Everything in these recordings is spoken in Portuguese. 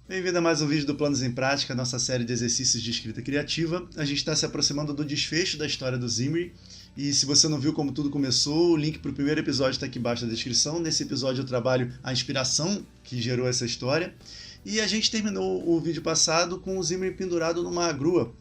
Bem-vindo a mais um vídeo do Planos em Prática, nossa série de exercícios de escrita criativa. A gente está se aproximando do desfecho da história do Zimri. E se você não viu como tudo começou, o link para o primeiro episódio está aqui embaixo na descrição. Nesse episódio eu trabalho a inspiração que gerou essa história. E a gente terminou o vídeo passado com o Zimri pendurado numa grua.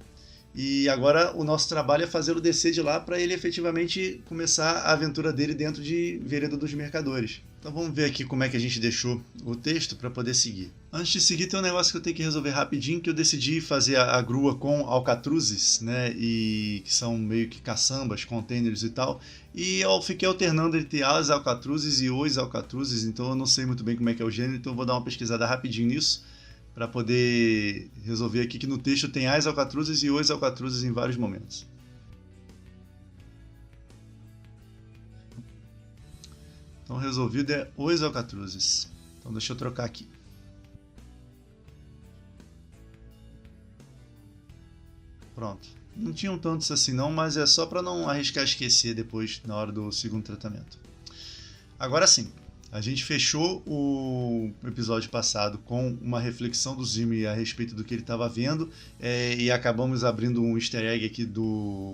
E agora o nosso trabalho é fazê-lo descer de lá para ele efetivamente começar a aventura dele dentro de Vereda dos Mercadores. Então vamos ver aqui como é que a gente deixou o texto para poder seguir. Antes de seguir, tem um negócio que eu tenho que resolver rapidinho, que eu decidi fazer a grua com alcatruzes, né, e que são meio que caçambas, containers e tal, e eu fiquei alternando entre as alcatruzes e os alcatruzes, então eu não sei muito bem como é que é o gênero, então eu vou dar uma pesquisada rapidinho nisso, para poder resolver aqui que no texto tem as alcatruzes e os alcatruzes em vários momentos. Então resolvido é os alcatruzes. Então deixa eu trocar aqui. Pronto. Não tinham tantos assim não, mas é só para não arriscar esquecer depois na hora do segundo tratamento. Agora sim. A gente fechou o episódio passado com uma reflexão do Zimri a respeito do que ele estava vendo e acabamos abrindo um easter egg aqui do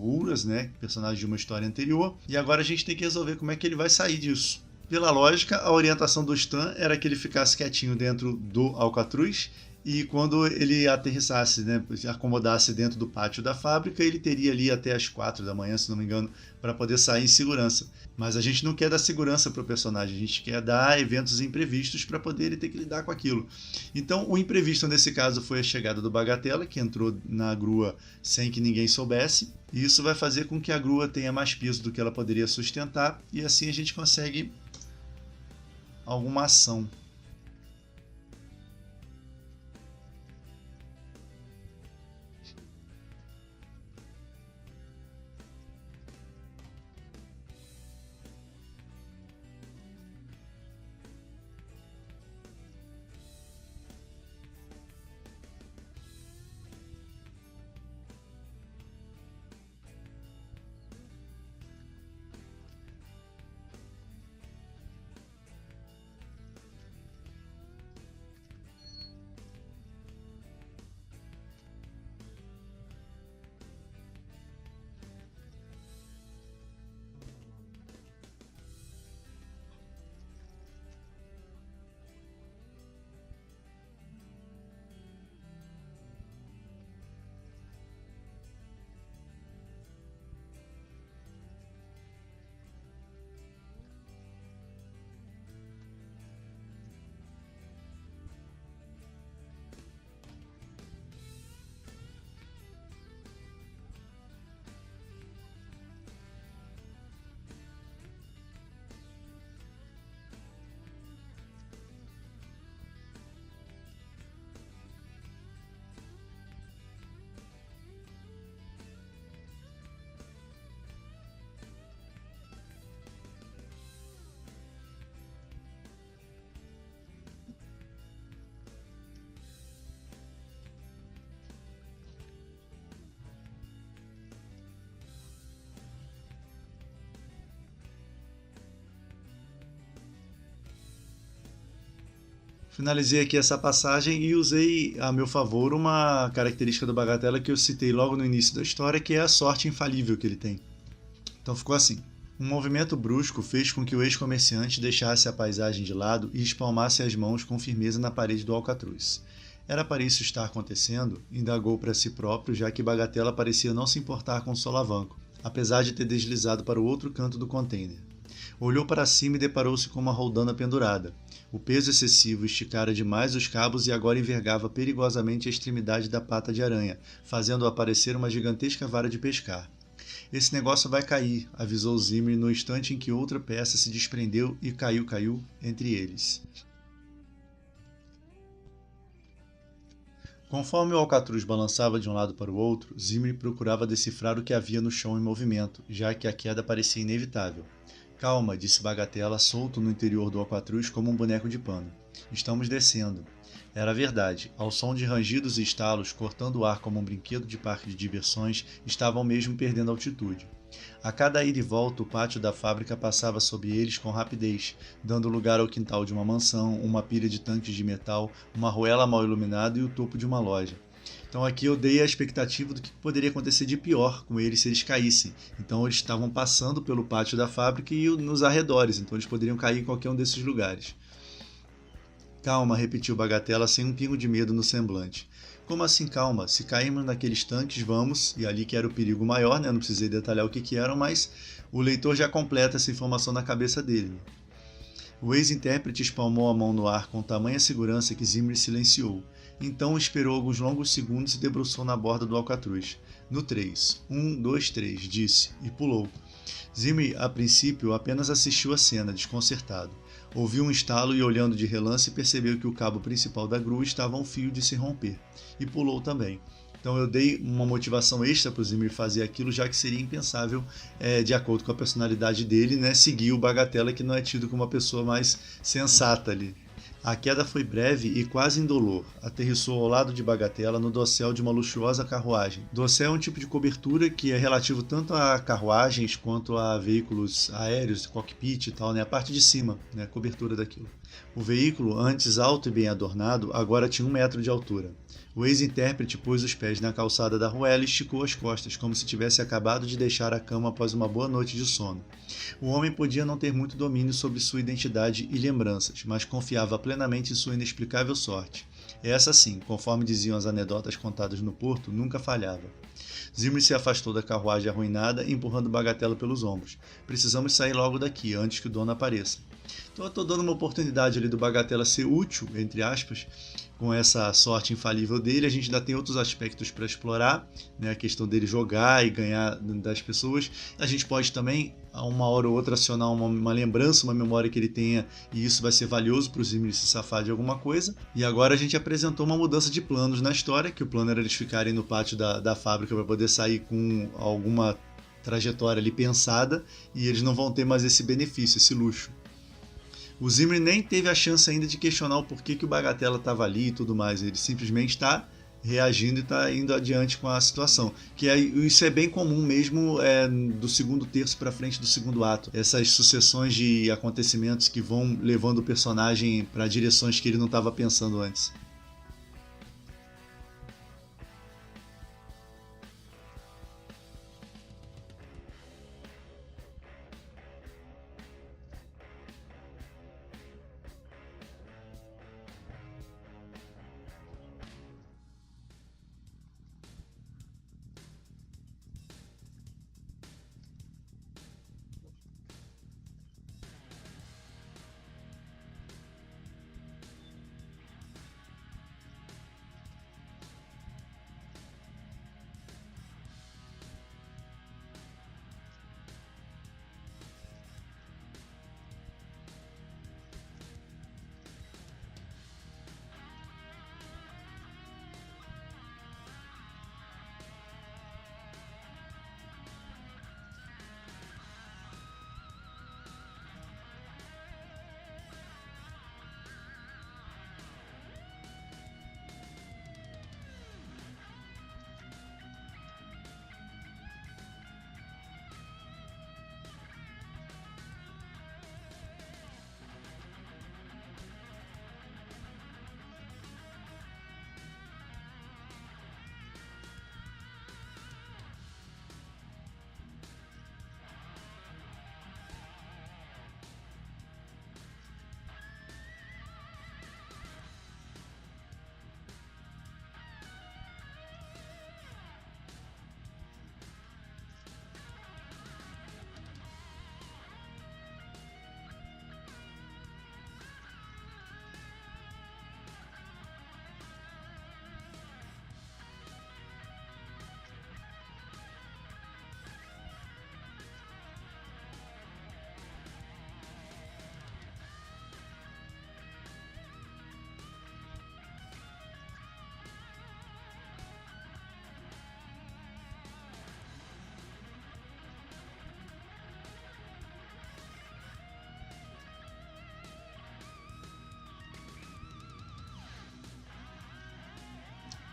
Uras, né, personagem de uma história anterior, e agora a gente tem que resolver como é que ele vai sair disso. Pela lógica, a orientação do Stan era que ele ficasse quietinho dentro do Alcatruz e quando ele aterrissasse, né, acomodasse dentro do pátio da fábrica, ele teria ali até as 4 da manhã, se não me engano, para poder sair em segurança. Mas a gente não quer dar segurança para o personagem, a gente quer dar eventos imprevistos para poder ele ter que lidar com aquilo. Então, o imprevisto nesse caso foi a chegada do Bagatela, que entrou na grua sem que ninguém soubesse. E isso vai fazer com que a grua tenha mais peso do que ela poderia sustentar, e assim a gente consegue alguma ação. Finalizei aqui essa passagem e usei a meu favor uma característica do Bagatela que eu citei logo no início da história, que é a sorte infalível que ele tem. Então ficou assim. Um movimento brusco fez com que o ex-comerciante deixasse a paisagem de lado e espalmasse as mãos com firmeza na parede do alcatruz. Era para isso estar acontecendo? Indagou para si próprio, já que Bagatela parecia não se importar com o solavanco, apesar de ter deslizado para o outro canto do container. Olhou para cima e deparou-se com uma roldana pendurada. O peso excessivo esticara demais os cabos e agora envergava perigosamente a extremidade da pata de aranha, fazendo aparecer uma gigantesca vara de pescar. Esse negócio vai cair, avisou Zimri no instante em que outra peça se desprendeu e caiu entre eles. Conforme o alcatruz balançava de um lado para o outro, Zimri procurava decifrar o que havia no chão em movimento, já que a queda parecia inevitável. Calma, disse Bagatela, solto no interior do alcatruz como um boneco de pano. Estamos descendo. Era verdade. Ao som de rangidos e estalos, cortando o ar como um brinquedo de parque de diversões, estavam mesmo perdendo altitude. A cada ida e volta, o pátio da fábrica passava sob eles com rapidez, dando lugar ao quintal de uma mansão, uma pilha de tanques de metal, uma arruela mal iluminada e o topo de uma loja. Então aqui eu dei a expectativa do que poderia acontecer de pior com eles se eles caíssem. Então eles estavam passando pelo pátio da fábrica e nos arredores, então eles poderiam cair em qualquer um desses lugares. Calma, repetiu Bagatela sem um pingo de medo no semblante. Como assim calma? Se cairmos naqueles tanques, vamos, e ali que era o perigo maior, né? Não precisei detalhar o que eram, mas o leitor já completa essa informação na cabeça dele. O ex-intérprete espalmou a mão no ar com tamanha segurança que Zimri silenciou. Então esperou alguns longos segundos e debruçou na borda do alcatruz. No 3. 1, 2, 3, disse, e pulou. Zimri, a princípio, apenas assistiu a cena, desconcertado. Ouviu um estalo e, olhando de relance, percebeu que o cabo principal da grua estava a um fio de se romper. E pulou também. Então eu dei uma motivação extra para o Zimri fazer aquilo, já que seria impensável, de acordo com a personalidade dele, né, seguir o Bagatela, que não é tido como uma pessoa mais sensata ali. A queda foi breve e quase indolor. Aterrissou ao lado de Bagatela no dossel de uma luxuosa carruagem. Dossel é um tipo de cobertura que é relativo tanto a carruagens quanto a veículos aéreos, cockpit e tal, né? A parte de cima, né? A cobertura daquilo. O veículo, antes alto e bem adornado, agora tinha 1 metro de altura. O ex-intérprete pôs os pés na calçada da arruela e esticou as costas, como se tivesse acabado de deixar a cama após uma boa noite de sono. O homem podia não ter muito domínio sobre sua identidade e lembranças, mas confiava plenamente em sua inexplicável sorte. Essa, sim, conforme diziam as anedotas contadas no porto, nunca falhava. Zimri se afastou da carruagem arruinada, empurrando Bagatela pelos ombros. Precisamos sair logo daqui, antes que o dono apareça. Então eu estou dando uma oportunidade ali do Bagatela ser útil, entre aspas, com essa sorte infalível dele. A gente ainda tem outros aspectos para explorar, né? A questão dele jogar e ganhar das pessoas. A gente pode também, a uma hora ou outra, acionar uma lembrança, uma memória que ele tenha, e isso vai ser valioso para o Zimri se safar de alguma coisa. E agora a gente apresentou uma mudança de planos na história, que o plano era eles ficarem no pátio da fábrica para poder sair com alguma trajetória ali pensada, e eles não vão ter mais esse benefício, esse luxo. O Zimri nem teve a chance ainda de questionar o porquê que o Bagatela estava ali e tudo mais. Ele simplesmente está reagindo e está indo adiante com a situação. Isso é bem comum mesmo do segundo terço para frente do segundo ato. Essas sucessões de acontecimentos que vão levando o personagem para direções que ele não estava pensando antes.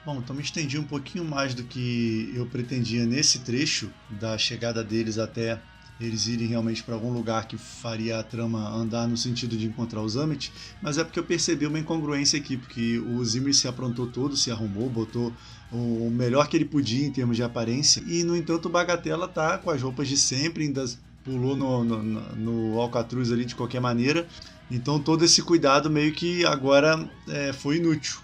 Bom, então me estendi um pouquinho mais do que eu pretendia nesse trecho da chegada deles até eles irem realmente para algum lugar que faria a trama andar no sentido de encontrar os Ammit, mas é porque eu percebi uma incongruência aqui, porque o Zimri se aprontou todo, se arrumou, botou o melhor que ele podia em termos de aparência, e no entanto o Bagatella tá com as roupas de sempre, ainda pulou no Alcatruz ali de qualquer maneira, então todo esse cuidado meio que agora foi inútil,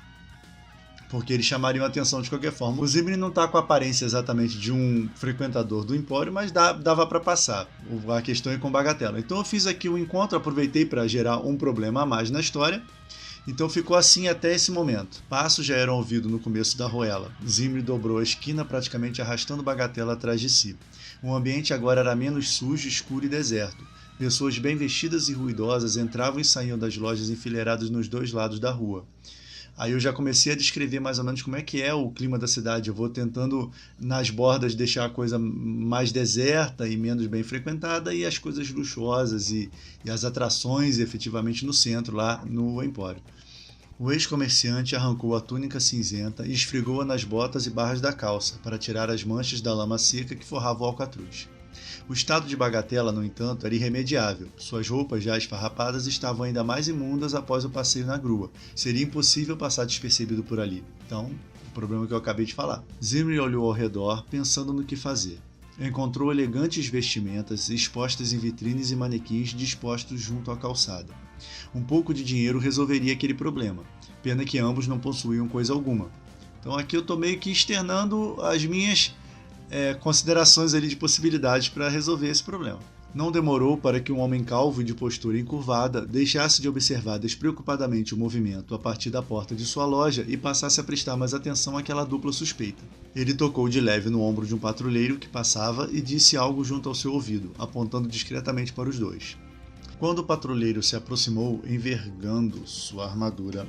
porque eles chamariam a atenção de qualquer forma. O Zimri não está com a aparência exatamente de um frequentador do Empório, mas dava para passar. A questão é com Bagatella. Então eu fiz aqui o encontro, aproveitei para gerar um problema a mais na história. Então ficou assim até esse momento. Passos já eram ouvidos no começo da ruela. Zimri dobrou a esquina, praticamente arrastando Bagatella atrás de si. O ambiente agora era menos sujo, escuro e deserto. Pessoas bem vestidas e ruidosas entravam e saíam das lojas enfileiradas nos dois lados da rua. Aí eu já comecei a descrever mais ou menos como é que é o clima da cidade. Eu vou tentando, nas bordas, deixar a coisa mais deserta e menos bem frequentada e as coisas luxuosas e as atrações efetivamente no centro, lá no Empório. O ex-comerciante arrancou a túnica cinzenta e esfregou-a nas botas e barras da calça para tirar as manchas da lama seca que forrava o alcatruz. O estado de Bagatella, no entanto, era irremediável. Suas roupas já esfarrapadas estavam ainda mais imundas após o passeio na grua. Seria impossível passar despercebido por ali. Então, o problema que eu acabei de falar. Zimri olhou ao redor, pensando no que fazer. Encontrou elegantes vestimentas expostas em vitrines e manequins dispostos junto à calçada. Um pouco de dinheiro resolveria aquele problema. Pena que ambos não possuíam coisa alguma. Então aqui eu estou meio que externando as minhas considerações ali de possibilidades para resolver esse problema. Não demorou para que um homem calvo e de postura encurvada deixasse de observar despreocupadamente o movimento a partir da porta de sua loja e passasse a prestar mais atenção àquela dupla suspeita. Ele tocou de leve no ombro de um patrulheiro que passava e disse algo junto ao seu ouvido, apontando discretamente para os dois. Quando o patrulheiro se aproximou, envergando sua armadura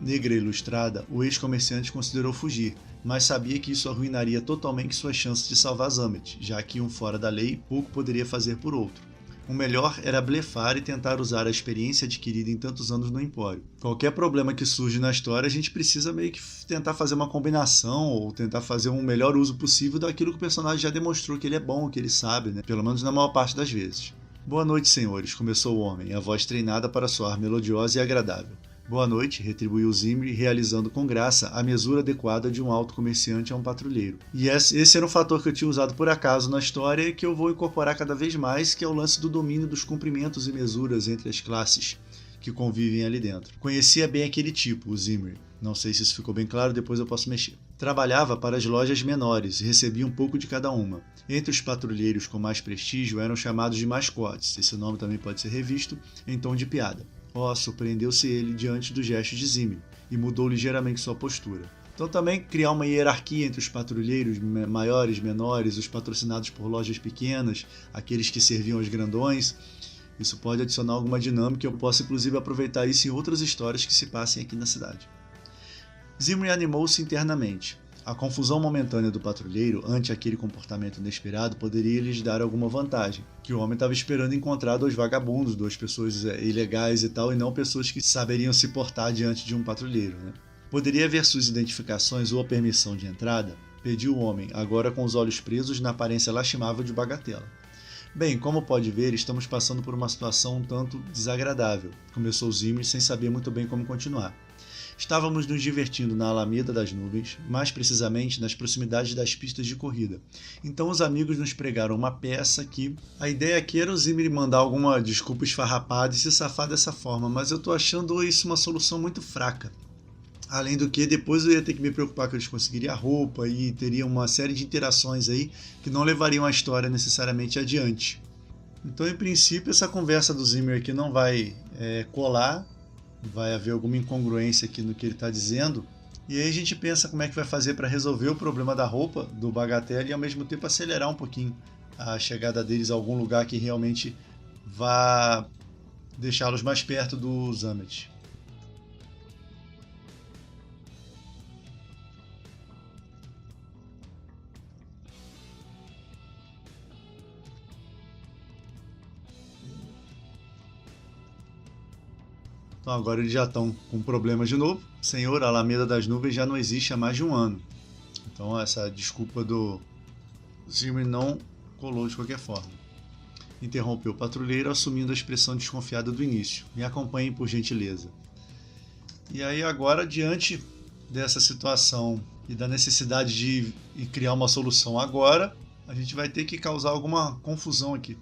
negra e ilustrada, o ex-comerciante considerou fugir, mas sabia que isso arruinaria totalmente suas chances de salvar Zamet, já que um fora da lei pouco poderia fazer por outro. O melhor era blefar e tentar usar a experiência adquirida em tantos anos no Empório. Qualquer problema que surge na história, a gente precisa meio que tentar fazer uma combinação ou tentar fazer um melhor uso possível daquilo que o personagem já demonstrou que ele é bom, que ele sabe, né? Pelo menos na maior parte das vezes. Boa noite, senhores, começou o homem, a voz treinada para soar melodiosa e agradável. Boa noite, retribuiu Zimri, realizando com graça a mesura adequada de um alto comerciante a um patrulheiro. E esse era um fator que eu tinha usado por acaso na história e que eu vou incorporar cada vez mais, que é o lance do domínio dos comprimentos e mesuras entre as classes que convivem ali dentro. Conhecia bem aquele tipo, o Zimri. Não sei se isso ficou bem claro, depois eu posso mexer. Trabalhava para as lojas menores e recebia um pouco de cada uma. Entre os patrulheiros com mais prestígio eram chamados de mascotes, esse nome também pode ser revisto em tom de piada. Surpreendeu-se ele diante do gesto de Zimri e mudou ligeiramente sua postura. Então também criar uma hierarquia entre os patrulheiros maiores, menores, os patrocinados por lojas pequenas, aqueles que serviam aos grandões. Isso pode adicionar alguma dinâmica e eu posso inclusive aproveitar isso em outras histórias que se passem aqui na cidade. Zimri animou-se internamente. A confusão momentânea do patrulheiro ante aquele comportamento inesperado poderia lhes dar alguma vantagem, que o homem estava esperando encontrar dois vagabundos, duas pessoas ilegais e tal, e não pessoas que saberiam se portar diante de um patrulheiro, né? Poderia ver suas identificações ou a permissão de entrada? Pediu o homem, agora com os olhos presos na aparência lastimável de Bagatella. Bem, como pode ver, estamos passando por uma situação um tanto desagradável, começou Zimri sem saber muito bem como continuar. Estávamos nos divertindo na Alameda das Nuvens, mais precisamente nas proximidades das pistas de corrida. Então os amigos nos pregaram uma peça que... A ideia aqui era o Zimri mandar alguma desculpa esfarrapada e se safar dessa forma, mas eu tô achando isso uma solução muito fraca. Além do que, depois eu ia ter que me preocupar que eles conseguiriam a roupa e teria uma série de interações aí que não levariam a história necessariamente adiante. Então, em princípio, essa conversa do Zimri aqui não vai colar. Vai haver alguma incongruência aqui no que ele está dizendo, e aí a gente pensa como é que vai fazer para resolver o problema da roupa do Bagatella e ao mesmo tempo acelerar um pouquinho a chegada deles a algum lugar que realmente vá deixá-los mais perto do Zamet. Então agora eles já estão com problemas de novo. Senhor, a Alameda das Nuvens já não existe há mais de um ano. Então essa desculpa do Zimri não colou de qualquer forma. Interrompeu o patrulheiro, assumindo a expressão desconfiada do início. Me acompanhem, por gentileza. E aí agora, diante dessa situação e da necessidade de criar uma solução agora, a gente vai ter que causar alguma confusão aqui.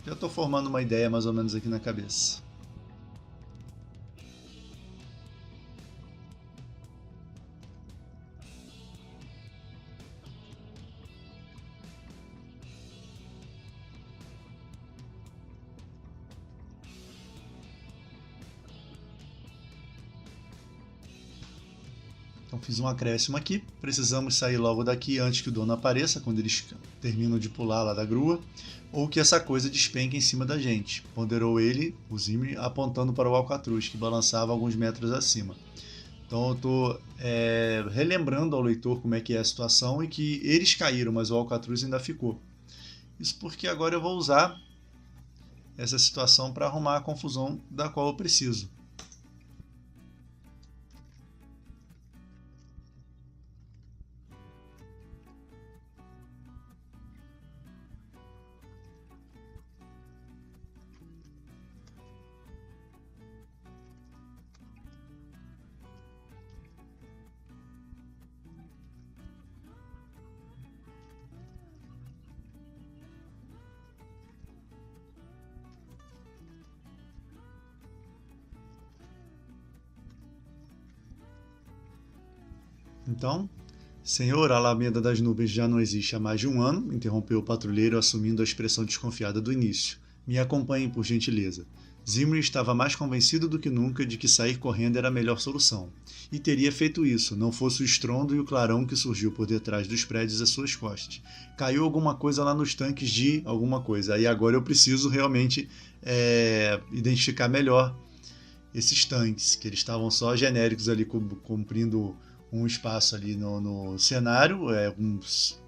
Já estou formando uma ideia mais ou menos aqui na cabeça. Então fiz um acréscimo aqui. Precisamos sair logo daqui antes que o dono apareça, quando eles terminam de pular lá da grua, ou que essa coisa despenque em cima da gente, ponderou ele, o Zimri, apontando para o Alcatruz, que balançava alguns metros acima. Então eu estou relembrando ao leitor como é que é a situação e que eles caíram, mas o Alcatruz ainda ficou. Isso porque agora eu vou usar essa situação para arrumar a confusão da qual eu preciso. Então, senhor, a Alameda das Nuvens já não existe há mais de um ano, interrompeu o patrulheiro, assumindo a expressão desconfiada do início. Me acompanhem, por gentileza. Zimri estava mais convencido do que nunca de que sair correndo era a melhor solução. E teria feito isso, não fosse o estrondo e o clarão que surgiu por detrás dos prédios às suas costas. Caiu alguma coisa lá nos tanques de alguma coisa. Aí agora eu preciso realmente identificar melhor esses tanques, que eles estavam só genéricos ali cumprindo um espaço ali no cenário,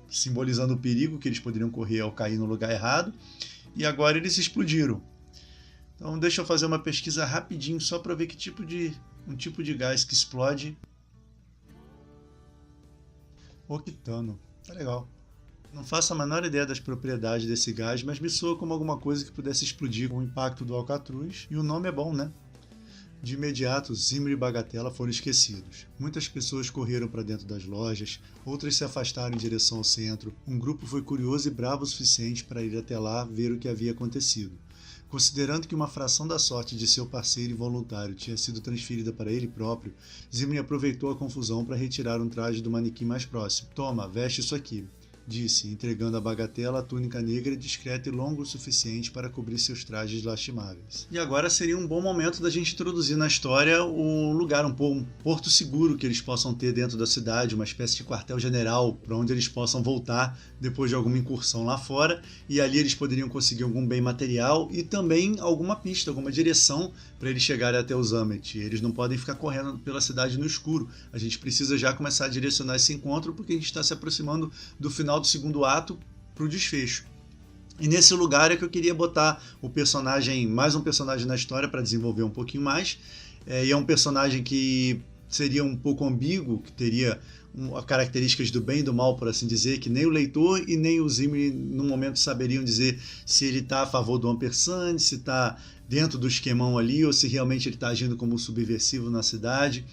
simbolizando o perigo que eles poderiam correr ao cair no lugar errado, e agora eles explodiram. Então deixa eu fazer uma pesquisa rapidinho só para ver que tipo de gás que explode. Octano, tá legal. Não faço a menor ideia das propriedades desse gás, mas me soa como alguma coisa que pudesse explodir com o impacto do Alcatruz, e o nome é bom, né? De imediato, Zimri e Bagatela foram esquecidos. Muitas pessoas correram para dentro das lojas, outras se afastaram em direção ao centro. Um grupo foi curioso e bravo o suficiente para ir até lá ver o que havia acontecido. Considerando que uma fração da sorte de seu parceiro involuntário tinha sido transferida para ele próprio, Zimri aproveitou a confusão para retirar um traje do manequim mais próximo. Toma, veste isso aqui, disse, entregando a Bagatela a túnica negra discreta e longa o suficiente para cobrir seus trajes lastimáveis. E agora seria um bom momento da gente introduzir na história um lugar, um porto seguro que eles possam ter dentro da cidade, uma espécie de quartel-general para onde eles possam voltar depois de alguma incursão lá fora, e ali eles poderiam conseguir algum bem material e também alguma pista, alguma direção para eles chegarem até o Zamet. Eles não podem ficar correndo pela cidade no escuro. A gente precisa já começar a direcionar esse encontro porque a gente está se aproximando do final do segundo ato para o desfecho. E nesse lugar é que eu queria botar o personagem, mais um personagem na história para desenvolver um pouquinho mais. E é um personagem que seria um pouco ambíguo, que teria características do bem e do mal, por assim dizer, que nem o leitor e nem o Zimri no momento saberiam dizer se ele está a favor do Ampersand, se está dentro do esquemão ali ou se realmente ele está agindo como um subversivo na cidade.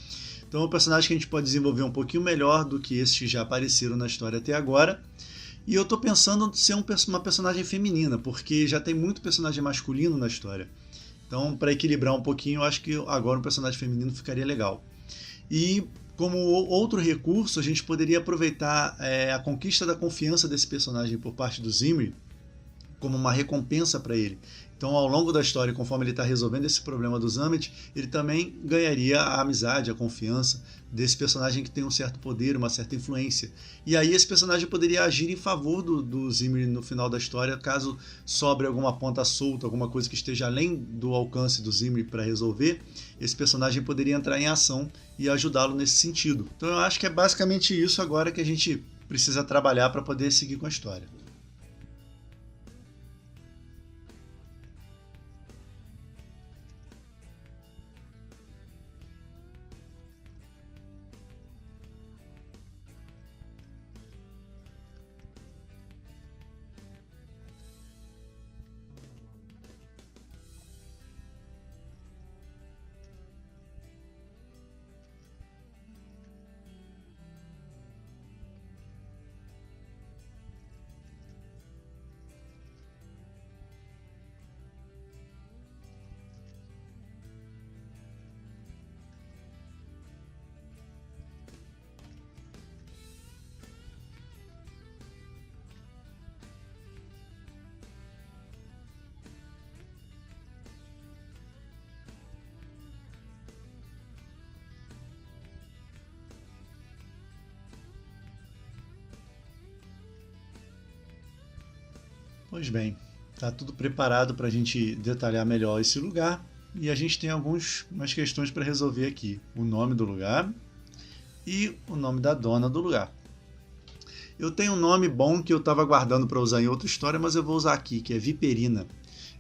Então é um personagem que a gente pode desenvolver um pouquinho melhor do que esses que já apareceram na história até agora. E eu estou pensando em ser uma personagem feminina, porque já tem muito personagem masculino na história. Então, para equilibrar um pouquinho, eu acho que agora um personagem feminino ficaria legal. E como outro recurso, a gente poderia aproveitar a conquista da confiança desse personagem por parte do Zimri como uma recompensa para ele. Então, ao longo da história, conforme ele está resolvendo esse problema do Zamet, ele também ganharia a amizade, a confiança desse personagem que tem um certo poder, uma certa influência. E aí esse personagem poderia agir em favor do Zimri no final da história, caso sobre alguma ponta solta, alguma coisa que esteja além do alcance do Zimri para resolver, esse personagem poderia entrar em ação e ajudá-lo nesse sentido. Então eu acho que é basicamente isso agora que a gente precisa trabalhar para poder seguir com a história. Pois bem, está tudo preparado para a gente detalhar melhor esse lugar e a gente tem algumas questões para resolver aqui. O nome do lugar e o nome da dona do lugar. Eu tenho um nome bom que eu estava guardando para usar em outra história, mas eu vou usar aqui, que é Viperina.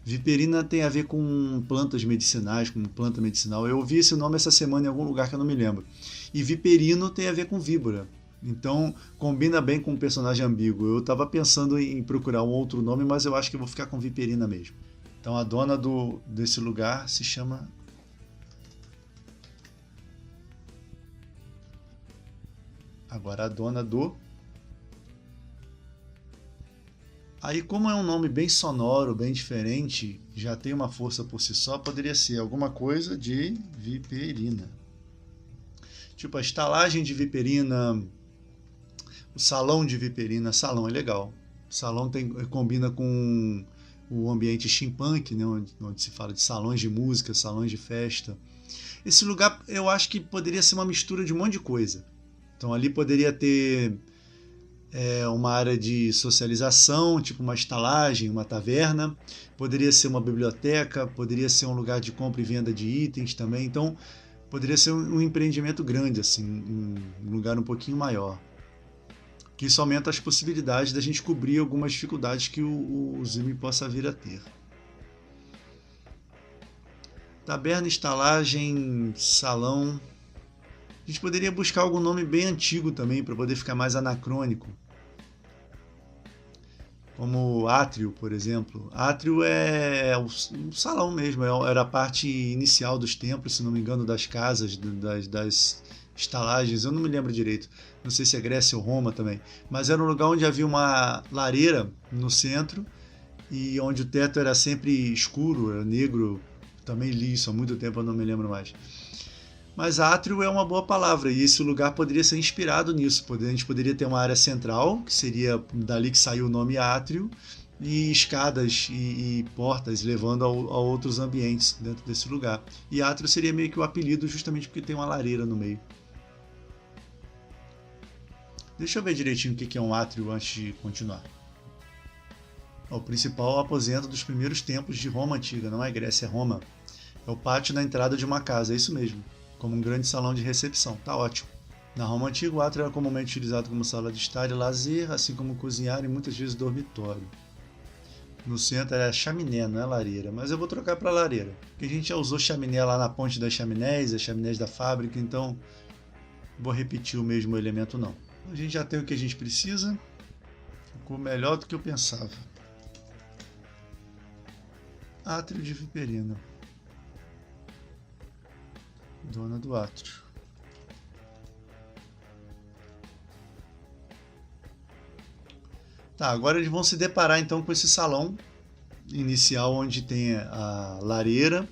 Viperina tem a ver com plantas medicinais, com planta medicinal. Eu ouvi esse nome essa semana em algum lugar que eu não me lembro. E Viperino tem a ver com víbora. Então combina bem com um personagem ambíguo. Eu estava pensando em procurar um outro nome, mas eu acho que eu vou ficar com Viperina mesmo. Então a dona desse lugar se chama... Agora a dona do... Aí, como é um nome bem sonoro, bem diferente, já tem uma força por si só, poderia ser alguma coisa de Viperina. Tipo a estalagem de Viperina, o salão de Viperina. Salão é legal. Salão combina com o ambiente steampunk, né, onde se fala de salões de música, salões de festa. Esse lugar eu acho que poderia ser uma mistura de um monte de coisa. Então ali poderia ter... uma área de socialização, tipo uma estalagem, uma taverna, poderia ser uma biblioteca, poderia ser um lugar de compra e venda de itens também, então poderia ser um empreendimento grande, assim, um lugar um pouquinho maior, que isso aumenta as possibilidades da gente cobrir algumas dificuldades que o Zimmy possa vir a ter. Taberna, estalagem, salão... A gente poderia buscar algum nome bem antigo também, para poder ficar mais anacrônico. Como átrio, por exemplo. Átrio é um salão mesmo, era a parte inicial dos templos, se não me engano, das casas, das estalagens, eu não me lembro direito. Não sei se é Grécia ou Roma também. Mas era um lugar onde havia uma lareira no centro, e onde o teto era sempre escuro, era negro. Também li isso há muito tempo, eu não me lembro mais. Mas átrio é uma boa palavra, e esse lugar poderia ser inspirado nisso. A gente poderia ter uma área central, que seria dali que saiu o nome átrio, e escadas e portas levando a outros ambientes dentro desse lugar. E átrio seria meio que o apelido justamente porque tem uma lareira no meio. Deixa eu ver direitinho o que é um átrio antes de continuar. O principal aposento dos primeiros templos de Roma antiga, não é Grécia, é Roma. É o pátio na entrada de uma casa, é isso mesmo. Como um grande salão de recepção. Tá ótimo. Na Roma antiga, o átrio era comumente utilizado como sala de estar e lazer, assim como cozinhar e muitas vezes dormitório. No centro era chaminé, não é lareira, mas eu vou trocar para lareira, porque a gente já usou chaminé lá na ponte das chaminés, as chaminés da fábrica, então vou repetir o mesmo elemento não. A gente já tem o que a gente precisa, ficou melhor do que eu pensava. Átrio de Viperina. Dona do átrio. Tá, agora eles vão se deparar então com esse salão inicial onde tem a lareira.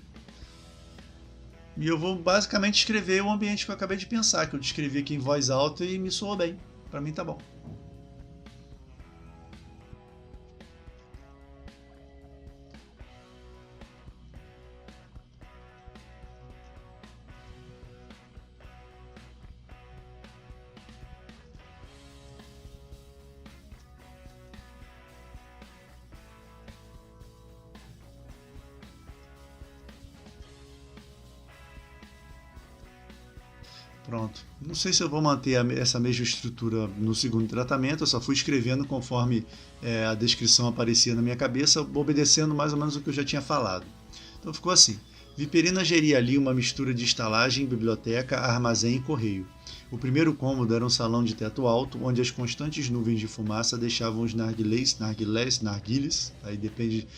E eu vou basicamente escrever o ambiente que eu acabei de pensar, que eu descrevi aqui em voz alta e me soou bem. Para mim tá bom. Pronto. Não sei se eu vou manter essa mesma estrutura no segundo tratamento, eu só fui escrevendo conforme a descrição aparecia na minha cabeça, obedecendo mais ou menos o que eu já tinha falado. Então ficou assim. Viperina geria ali uma mistura de estalagem, biblioteca, armazém e correio. O primeiro cômodo era um salão de teto alto, onde as constantes nuvens de fumaça deixavam os narguilés, aí depende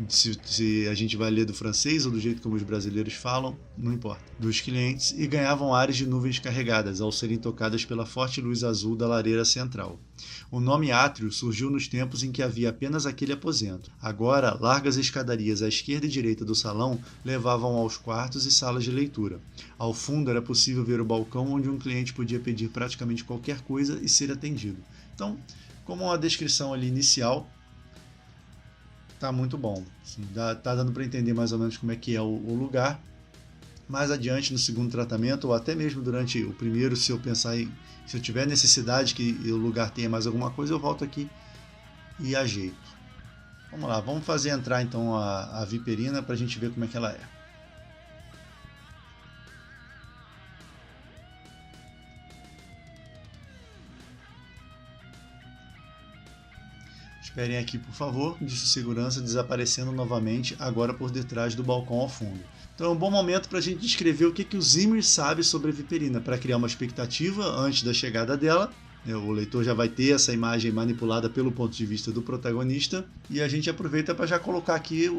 se a gente vai ler do francês ou do jeito como os brasileiros falam, não importa, dos clientes, e ganhavam áreas de nuvens carregadas ao serem tocadas pela forte luz azul da lareira central. O nome átrio surgiu nos tempos em que havia apenas aquele aposento. Agora, largas escadarias à esquerda e direita do salão levavam aos quartos e salas de leitura. Ao fundo era possível ver o balcão onde um cliente podia pedir praticamente qualquer coisa e ser atendido. Então, como uma descrição ali inicial, tá muito bom. Assim, tá dando para entender mais ou menos como é que é o lugar. Mais adiante, no segundo tratamento, ou até mesmo durante o primeiro, se eu tiver necessidade que o lugar tenha mais alguma coisa, eu volto aqui e ajeito. Vamos lá, vamos fazer entrar então a viperina para a gente ver como é que ela é. Esperem aqui, por favor, disse o segurança, desaparecendo novamente, agora por detrás do balcão ao fundo. Então é um bom momento para a gente descrever o que o Zimmer sabe sobre a viperina, para criar uma expectativa antes da chegada dela. O leitor já vai ter essa imagem manipulada pelo ponto de vista do protagonista e a gente aproveita para já colocar aqui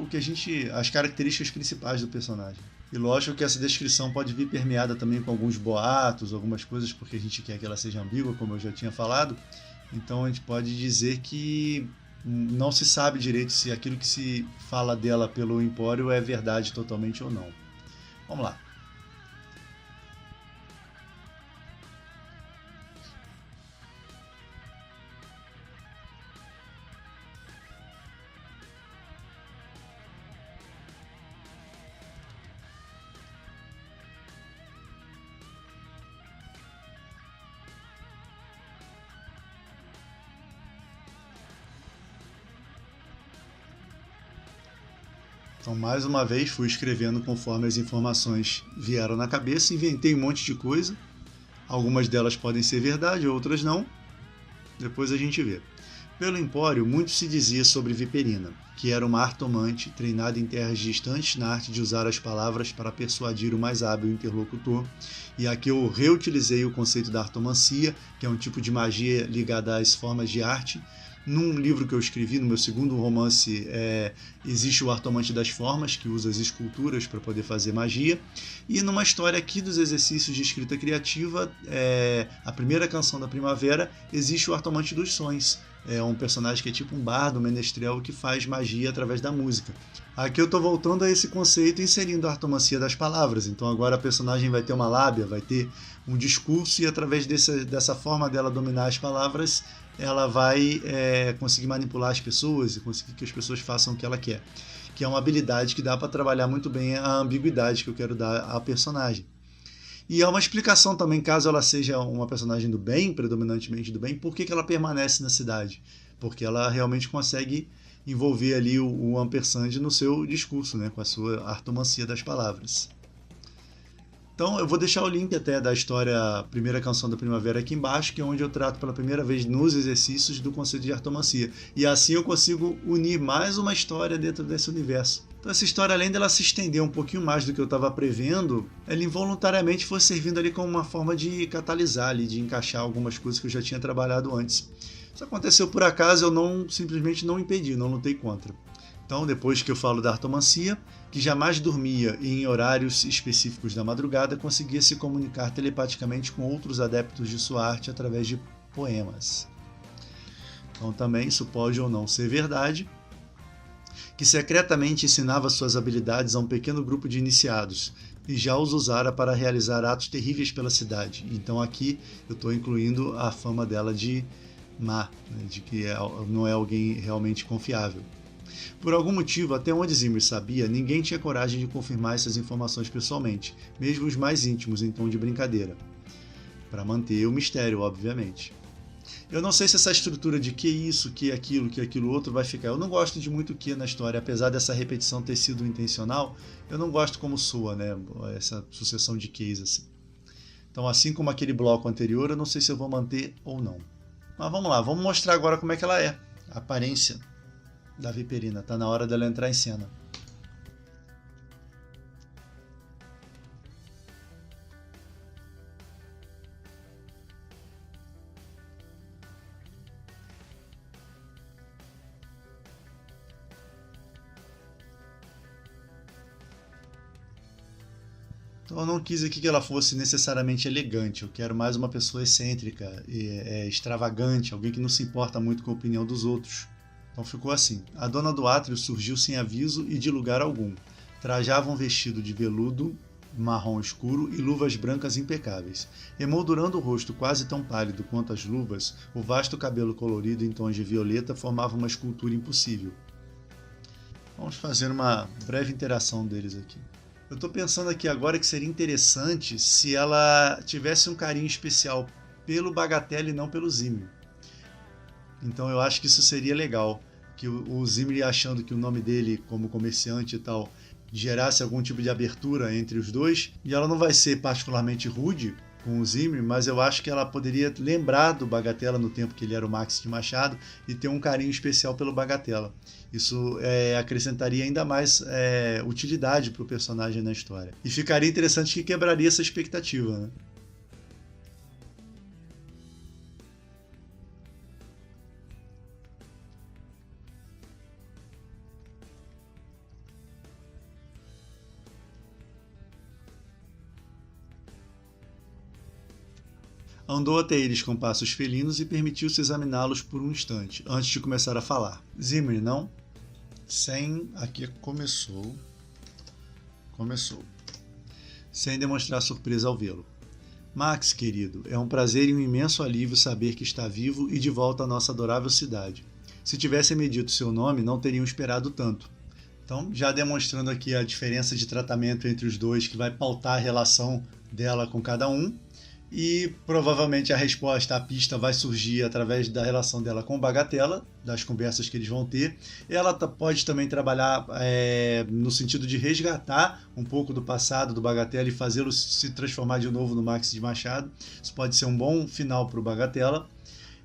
as características principais do personagem. E lógico que essa descrição pode vir permeada também com alguns boatos, algumas coisas, porque a gente quer que ela seja ambígua, como eu já tinha falado. Então a gente pode dizer que não se sabe direito se aquilo que se fala dela pelo Empório é verdade totalmente ou não. Vamos lá. Então, mais uma vez, fui escrevendo conforme as informações vieram na cabeça, inventei um monte de coisa. Algumas delas podem ser verdade, outras não. Depois a gente vê. Pelo Empório, muito se dizia sobre Viperina, que era uma artomante treinada em terras distantes na arte de usar as palavras para persuadir o mais hábil interlocutor. E aqui eu reutilizei o conceito da artomancia, que é um tipo de magia ligada às formas de arte. Num livro que eu escrevi, no meu segundo romance, existe o Artomante das Formas, que usa as esculturas para poder fazer magia. E numa história aqui dos exercícios de escrita criativa, a primeira canção da primavera, existe o Artomante dos Sonhos. É um personagem que é tipo um bardo, um menestrel, que faz magia através da música. Aqui eu estou voltando a esse conceito, inserindo a artomancia das palavras. Então agora a personagem vai ter uma lábia, vai ter um discurso, e através dessa forma dela dominar as palavras, ela vai conseguir manipular as pessoas e conseguir que as pessoas façam o que ela quer. Que é uma habilidade que dá para trabalhar muito bem a ambiguidade que eu quero dar à personagem. E é uma explicação também, caso ela seja uma personagem do bem, predominantemente do bem, por que ela permanece na cidade. Porque ela realmente consegue envolver ali o ampersand no seu discurso, né, com a sua artomancia das palavras. Então eu vou deixar o link até da história Primeira Canção da Primavera aqui embaixo, que é onde eu trato pela primeira vez nos exercícios do conceito de artomancia. E assim eu consigo unir mais uma história dentro desse universo. Então essa história, além dela se estender um pouquinho mais do que eu estava prevendo, ela involuntariamente foi servindo ali como uma forma de catalisar, ali, de encaixar algumas coisas que eu já tinha trabalhado antes. Isso aconteceu por acaso, eu simplesmente não impedi, não lutei contra. Então, depois que eu falo da artomancia, que jamais dormia e em horários específicos da madrugada conseguia se comunicar telepaticamente com outros adeptos de sua arte através de poemas. Então, também isso pode ou não ser verdade, que secretamente ensinava suas habilidades a um pequeno grupo de iniciados e já os usara para realizar atos terríveis pela cidade. Então, aqui eu estou incluindo a fama dela de má, né, de que não é alguém realmente confiável. Por algum motivo, até onde Zimmer sabia, ninguém tinha coragem de confirmar essas informações pessoalmente, mesmo os mais íntimos em tom de brincadeira. Para manter o mistério, obviamente. Eu não sei se essa estrutura de que isso, que aquilo outro vai ficar. Eu não gosto de muito que na história, apesar dessa repetição ter sido intencional, eu não gosto como soa, né, essa sucessão de keys assim. Então, assim como aquele bloco anterior, eu não sei se eu vou manter ou não. Mas vamos lá, vamos mostrar agora como é que ela é, a aparência da Viperina. Tá na hora dela entrar em cena. Então eu não quis aqui que ela fosse necessariamente elegante, eu quero mais uma pessoa excêntrica, extravagante, alguém que não se importa muito com a opinião dos outros. Então ficou assim. A dona do átrio surgiu sem aviso e de lugar algum. Trajava um vestido de veludo marrom escuro e luvas brancas impecáveis. Emoldurando o rosto quase tão pálido quanto as luvas, o vasto cabelo colorido em tons de violeta formava uma escultura impossível. Vamos fazer uma breve interação deles aqui. Eu estou pensando aqui agora que seria interessante se ela tivesse um carinho especial pelo Bagatelle e não pelo Zimmer. Então eu acho que isso seria legal. que o Zimri, achando que o nome dele como comerciante e tal gerasse algum tipo de abertura entre os dois, e ela não vai ser particularmente rude com o Zimri, mas eu acho que ela poderia lembrar do Bagatella no tempo que ele era o Max de Machado e ter um carinho especial pelo Bagatella. Isso acrescentaria ainda mais utilidade para o personagem na história. E ficaria interessante que quebraria essa expectativa, né? Andou até eles com passos felinos e permitiu-se examiná-los por um instante, antes de começar a falar. Zimri, não? Aqui começou. Sem demonstrar surpresa ao vê-lo. Max, querido, é um prazer e um imenso alívio saber que está vivo e de volta à nossa adorável cidade. Se tivessem me dito seu nome, não teriam esperado tanto. Então, já demonstrando aqui a diferença de tratamento entre os dois, que vai pautar a relação dela com cada um. E provavelmente a resposta, a pista vai surgir através da relação dela com o Bagatella, das conversas que eles vão ter. Ela pode também trabalhar no sentido de resgatar um pouco do passado do Bagatella e fazê-lo se transformar de novo no Max de Machado. Isso pode ser um bom final para o Bagatella.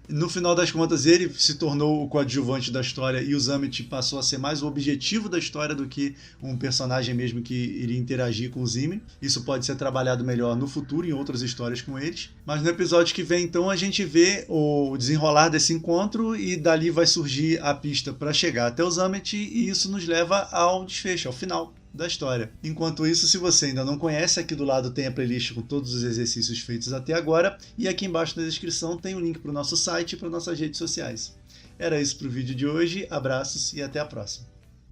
No final das contas, ele se tornou o coadjuvante da história e o Zamet passou a ser mais o objetivo da história do que um personagem mesmo que iria interagir com o Zimri. Isso pode ser trabalhado melhor no futuro, em outras histórias com eles. Mas no episódio que vem, então, a gente vê o desenrolar desse encontro e dali vai surgir a pista para chegar até o Zamet e isso nos leva ao desfecho, ao final da história. Enquanto isso, se você ainda não conhece, aqui do lado tem a playlist com todos os exercícios feitos até agora e aqui embaixo na descrição tem o link para o nosso site e para nossas redes sociais. Era isso para o vídeo de hoje, abraços e até a próxima.